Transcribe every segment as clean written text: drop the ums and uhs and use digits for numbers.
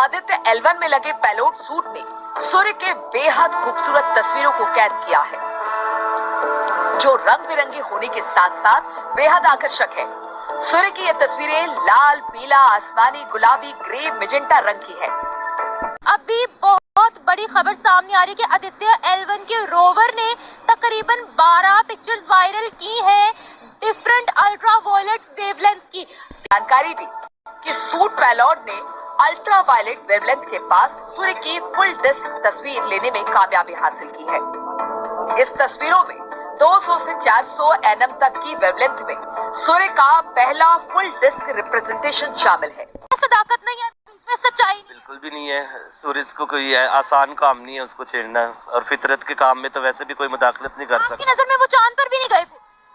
Aditya L1 में लगे payload suit ने सूर्य के बेहद खूबसूरत तस्वीरों को कैद किया है, जो रंग बिरंगे होने के साथ साथ बेहद आकर्षक है। सूर्य की ये तस्वीरें लाल, पीला, आसमानी, गुलाबी, ग्रे, मैजेंटा रंग की है। अभी बहुत बड़ी खबर सामने आ रही है कि आदित्य L1 के रोवर ने तकरीबन 12 पिक्चर्स वायरल की है डिफरेंट अल्ट्रा वायलेट वेवलेंथ्स की। जानकारी दी कि सूट पेलोड ने अल्ट्रा वायलेट वेवलेंथ के पास सूर्य की फुल डिस्क तस्वीर लेने में कामयाबी हासिल की है। इस तस्वीरों में 200 से 400 nm तक की वेवलेंथ में सूर्य का पहला फुल डिस्क रिप्रेजेंटेशन शामिल है। सदाकत नहीं है, इसमें सच्चाई नहीं। बिल्कुल भी नहीं है। सूरज को कोई आसान काम नहीं है उसको छेड़ना, और फितरत के काम में तो वैसे भी कोई मुदाखलत नहीं कर सकता। आपकी नजर में वो चांद पर भी नहीं गए?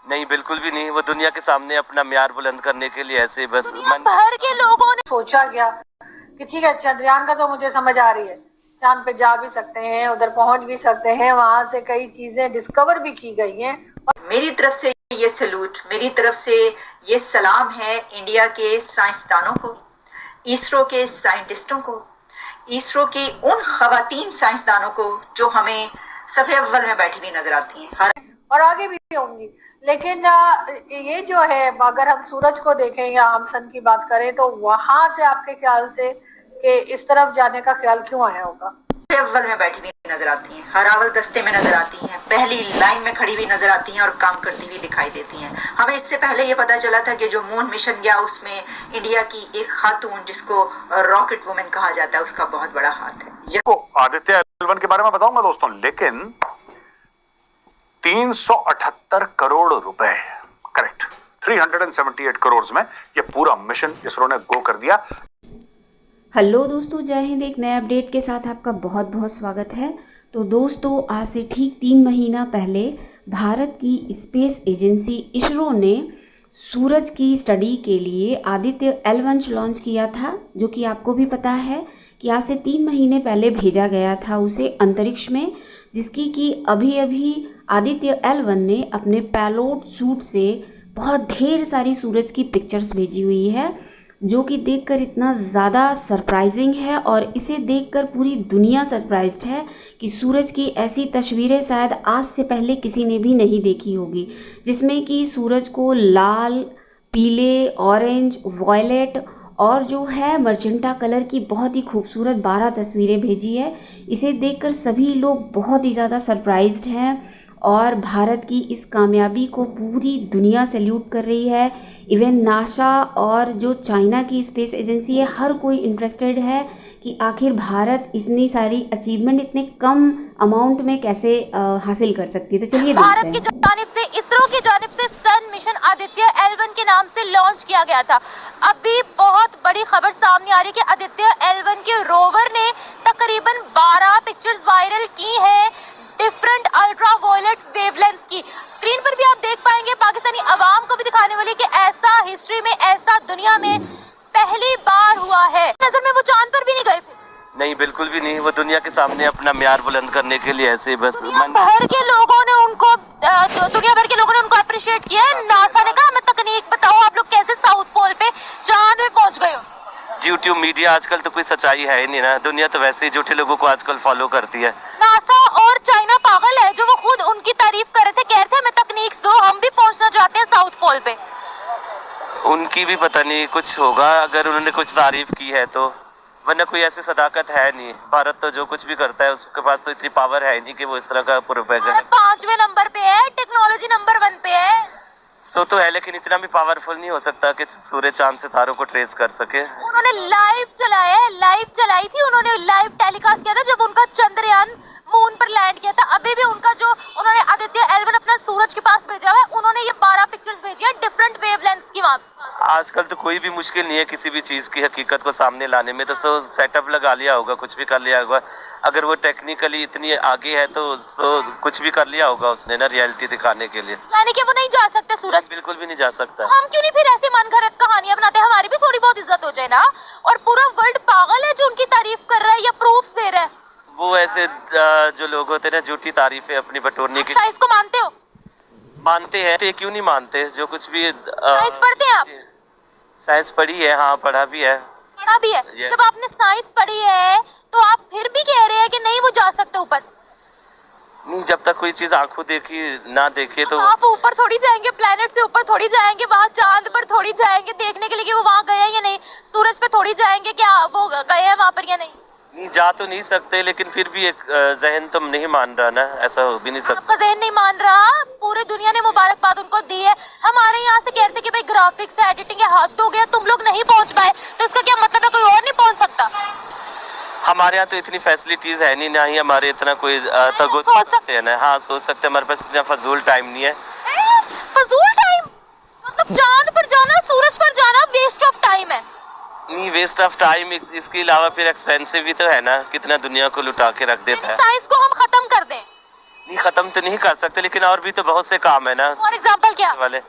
नहीं, बिल्कुल भी नहीं। वो दुनिया के सामने अपना म्यार बुलंद करने के लिए ऐसे बस भर के लोगों ने सोचा गया कि ठीक है, चंद्रयान का तो मुझे समझ आ रही है, चांद पे जा भी सकते हैं, उधर पहुंच भी सकते हैं, वहां से कई चीजें डिस्कवर भी की गई हैं। मेरी तरफ से ये सैल्यूट, मेरी तरफ से ये सलाम है इंडिया के साइंसदानों को, इसरो के साइंटिस्टों को, इसरो की उन खवातीन साइंसदानों को जो हमें सफ़े अव्वल में बैठी हुई नजर आती हैं और आगे भी होंगी। लेकिन ये जो है, अगर हम सूरज को देखें या हम सन की बात करें, तो वहां से आपके ख्याल से कि इस तरफ जाने का ख्याल क्यों आया होगा? अव्वल में बैठी हुई नजर आती हैं, हरावल दस्ते में नजर आती हैं, पहली लाइन में खड़ी हुई नजर आती हैं और काम करती हुई दिखाई देती हैं। हमें इससे पहले ये पता चला था कि जो मून मिशन गया उसमें इंडिया की एक खातून जिसको रॉकेट वुमेन कहा जाता है, उसका बहुत बड़ा हाथ है। आदित्य L1 के बारे में बताऊंगा दोस्तों, लेकिन 378 करोड़ रुपए, करेक्ट, 378 करोड़ में ये पूरा मिशन इसरो ने गो कर दिया। हेलो दोस्तों, जय हिंद। एक नए अपडेट के साथ आपका बहुत बहुत स्वागत है। तो दोस्तों, आज से ठीक 3 महीना पहले भारत की स्पेस एजेंसी इसरो ने सूरज की स्टडी के लिए आदित्य L1 लॉन्च किया था, जो कि आपको भी पता है कि आज से 3 महीने पहले भेजा गया था उसे अंतरिक्ष में, जिसकी कि अभी आदित्य L1 ने अपने पेलोड सूट से बहुत ढेर सारी सूरज की पिक्चर्स भेजी हुई है, जो कि देखकर इतना ज़्यादा सरप्राइजिंग है। और इसे देखकर पूरी दुनिया सरप्राइज्ड है कि सूरज की ऐसी तस्वीरें शायद आज से पहले किसी ने भी नहीं देखी होगी, जिसमें कि सूरज को लाल, पीले, ऑरेंज, वॉयलेट और जो है मर्जेंटा कलर की बहुत ही खूबसूरत 12 तस्वीरें भेजी है। इसे देखकर सभी लोग बहुत ही ज़्यादा सरप्राइज्ड हैं और भारत की इस कामयाबी को पूरी दुनिया सैल्यूट कर रही है। इवन नासा और जो चाइना की स्पेस एजेंसी है, हर कोई इंटरेस्टेड है कि आखिर भारत इतनी सारी अचीवमेंट इतने कम अमाउंट में कैसे हासिल कर सकती है। तो चलिए भारत की जानिब से, इसरो की जानिब से सन मिशन आदित्य L1 के नाम से लॉन्च किया गया था। अभी बहुत बड़ी खबर सामने आ रही है कि आदित्य L1 के रोवर ने तकरीबन 12 पिक्चर्स वायरल की है डिफरेंट अल्ट्रा वायलेट वेवलेंथ्स की। स्क्रीन पर भी आप देख पाएंगे, पाकिस्तानी अवाम को भी दिखाने वाली कि ऐसा हिस्ट्री में, ऐसा दुनिया में पहली बार हुआ है। नजर में वो चांद पर भी नहीं गए? नहीं, बिल्कुल भी नहीं। वो दुनिया के सामने अपना म्यार बुलंद करने के लिए ऐसे बस दुनिया भर के लोगों ने उनको अप्रिशिएट किया है। नासा ने कहा हमें तकनीक बताओ, आप लोग कैसे साउथ पोल पे चांद में पहुंच गए हो। यूट्यूब मीडिया आजकल तो कोई सच्चाई है ही नहीं ना। दुनिया तो वैसे ही झूठे लोगों को आजकल फॉलो करती है। नासा और चाइना पागल है, जो वो खुद उनकी तारीफ कर रहे थे, कह रहे थे हमें तकनीक्स दो, हम भी पहुंचना चाहते हैं साउथ पोल पे। उनकी भी पता नहीं कुछ होगा अगर उन्होंने कुछ तारीफ की है तो, वरना कोई ऐसी सदाकत है नहीं। भारत तो जो कुछ भी करता है उसके पास तो इतनी पावर है नहीं कि वो इस तरह का प्रोपेगेंडा। 5वें नंबर पे है, टेक्नोलॉजी नंबर 1 पे है। सो तो है, लेकिन इतना भी पावरफुल नहीं हो सकता कि सूर्य चांद सितारों को ट्रेस कर सके। उन्होंने लाइव चलाई थी, उन्होंने लाइव टेलीकास्ट किया था जब उनका चंद्रयान मून पर लैंड किया था। अभी भी उनका जो उन्होंने आदित्य L1 अपना सूरज के पास भेजा है, उन्होंने ये 12 पिक्चर्स भेजी है डिफरेंट वेवलेंथ्स की। वहां आजकल तो कोई भी मुश्किल नहीं है किसी भी चीज की हकीकत को सामने लाने में। तो सेटअप लगा लिया होगा, कुछ भी कर लिया होगा। अगर वो टेक्निकली इतनी आगे है तो कुछ भी कर लिया होगा उसने ना, रियलिटी दिखाने के लिए। यानी कि वो नहीं जा सकते सूरज? बिल्कुल भी नहीं जा सकता। हम क्यों नहीं फिर ऐसे मनगढ़ंत कहानियां बनाते, हमारी भी थोड़ी बहुत इज्जत हो जाए ना। और पूरा वर्ल्ड पागल है जो उनकी तारीफ कर रहा है या प्रूफ्स दे रहा है। वो ऐसे जो लोग होते हैं ना, झूठी तारीफें अपनी बटोरने की। साइंस को मानते हो? मानते हैं, तो क्यों नहीं मानते? जो कुछ भी साइंस पढ़ते हैं आप? साइंस पढ़ी है, हाँ, पढ़ा भी है। पढ़ा भी है? जब आपने साइंस पढ़ी है जब तक कोई चीज आंखों देखी ना देखे तो आप ऊपर थोड़ी जाएंगे, प्लेनेट से ऊपर थोड़ी जाएंगे, वहाँ चांद पर थोड़ी जाएंगे देखने के लिए कि वो वहाँ गए हैं या नहीं, सूरज पे थोड़ी जाएंगे क्या वो गए हैं वहाँ पर या नहीं। नहीं जा तो नहीं सकते, लेकिन फिर भी एक जहन तो नहीं मान रहा ना, ऐसा हो भी नहीं सकता। आपका जहन नहीं मान रहा, पूरी दुनिया ने मुबारकबाद उनको दी है। हमारे यहाँ से कहते कि भाई ग्राफिक्स है, एडिटिंग है, हद हो गया, तुम लोग नहीं पहुँच पाए तो इसका क्या मतलब है कोई और नहीं पहुँच सकता। हमारे यहाँ तो इतनी फैसिलिटीज है नहीं, ना ही हमारे इतना कोई सोच सकते है ना। हाँ सोच सकते हैं, हमारे पास इतना फजूल टाइम नहीं है। फजूल टाइम मतलब चांद पर जाना, सूरज पर जाना वेस्ट ऑफ टाइम है। नहीं वेस्ट ऑफ टाइम, इसके अलावा फिर एक्सपेंसिव भी तो है ना, कितना दुनिया को लुटा के रख देता है। साइंस को हम खत्म कर दें? नहीं खत्म तो नहीं कर सकते, लेकिन और भी तो बहुत से काम है ना। फॉर एग्जाम्पल क्या वाले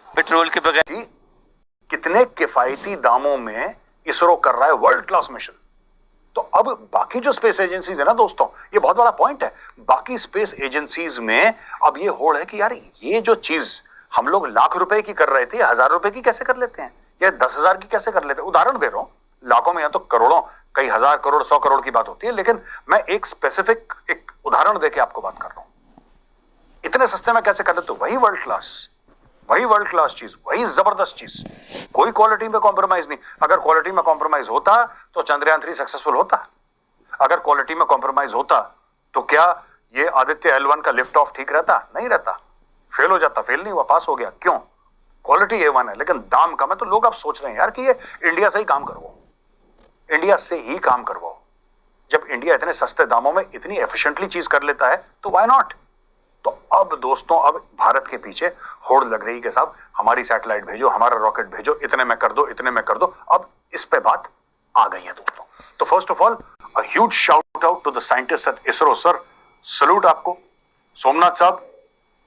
पेट्रोल के बगैर कितने किफायती दामों में इसरो कर रहा है वर्ल्ड क्लास मिशन। तो अब बाकी जो स्पेस एजेंसीज है ना दोस्तों, ये बहुत बड़ा पॉइंट है। बाकी स्पेस एजेंसीज में अब ये होड़ है कि यार ये जो चीज हम लोग लाख रुपए की कर रहे थे, 1000 रुपए की कैसे कर लेते हैं, या 10,000 की कैसे कर लेते हैं। उदाहरण दे रहा हूं, लाखों में या तो करोड़ों, कई हजार करोड़, 100 करोड़ की बात होती है, लेकिन मैं एक स्पेसिफिक एक उदाहरण देके आपको बात कर रहा हूं। इतने सस्ते में कैसे कर लेते, वही वर्ल्ड क्लास चीज, वही जबरदस्त चीज, कोई क्वालिटी में कॉम्प्रोमाइज नहीं। अगर क्वालिटी में कॉम्प्रोमाइज होता तो चंद्रयान 3 सक्सेसफुल होता। अगर क्वालिटी में कॉम्प्रोमाइज होता तो क्या ये आदित्य L1 का लिफ्ट ऑफ ठीक रहता? नहीं रहता, फेल हो जाता। फेल नहीं हुआ, पास हो गया। क्यों? क्वालिटी A1 है, लेकिन दाम कम है। तो लोग अब सोच रहे हैं यार कि ये इंडिया से ही काम करवाओ, इंडिया से ही काम करवाओ। जब इंडिया इतने सस्ते दामों में इतनी एफिशिएंटली चीज कर लेता है तो व्हाई नॉट। तो अब दोस्तों, अब भारत के पीछे होड़ लग रही कि साहब हमारी सैटेलाइट भेजो, हमारा रॉकेट भेजो, इतने में कर दो, इतने में कर दो। अब इस पे बात आ गई है दोस्तों। तो first of all a huge shout out to the scientist at ISRO. Sir salute आपको। सोमनाथ साहब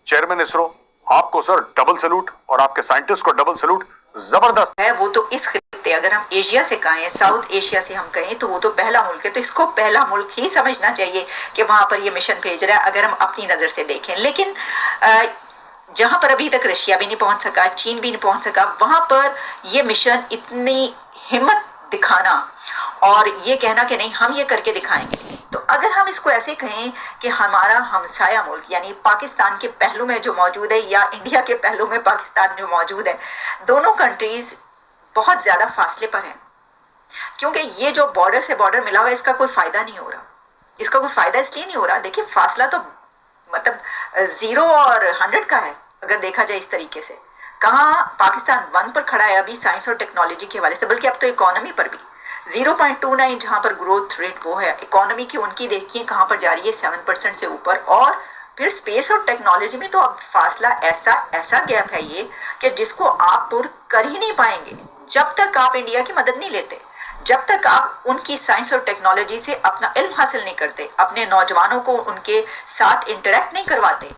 चेयरमैन इसरो, आपको सर डबल सैल्यूट, और आपके साइंटिस्ट को डबल सैल्यूट। जबरदस्त है वो तो इस खित्ते, अगर हम एशिया से कहें, साउथ एशिया से हम कहें, तो वो तो पहला मुल्क है। तो इसको पहला मुल्क ही समझना चाहिए कि वहां पर ये मिशन भेज रहा है, अगर हम अपनी नजर से देखें। लेकिन जहां पर अभी तक रशिया भी नहीं पहुंच सका, चीन भी नहीं पहुंच सका, वहां पर ये मिशन इतनी हिम्मत दिखाना और ये कहना कि नहीं हम ये करके दिखाएंगे। तो अगर हम इसको ऐसे कहें कि हमारा हमसाया मुल्क यानी पाकिस्तान के पहलू में जो मौजूद है या इंडिया के पहलू में पाकिस्तान जो मौजूद है, दोनों कंट्रीज बहुत ज्यादा फासले पर हैं। क्योंकि ये जो बॉर्डर से बॉर्डर मिला हुआ है, इसका कोई फायदा नहीं हो रहा। इसका कोई फायदा इसलिए नहीं हो रहा, देखिए फासला तो मतलब 0 और 100 का है अगर देखा जाए इस तरीके से। कहाँ पाकिस्तान 1 पर खड़ा है अभी साइंस और टेक्नोलॉजी के हवाले से, बल्कि अब तो इकोनॉमी पर भी 0.29 जहां पर ग्रोथ रेट वो है इकोनॉमी की, उनकी देखिए कहां पर जा रही है 7% से ऊपर। और फिर स्पेस और टेक्नोलॉजी में तो अब फासला ऐसा गैप है ये कि जिसको आप पूर्ण कर ही नहीं पाएंगे जब तक आप इंडिया की मदद नहीं लेते, जब तक आप उनकी साइंस और टेक्नोलॉजी से अपना इल्म हासिल नहीं करते, अपने नौजवानों को उनके साथ इंटरेक्ट नहीं करवाते।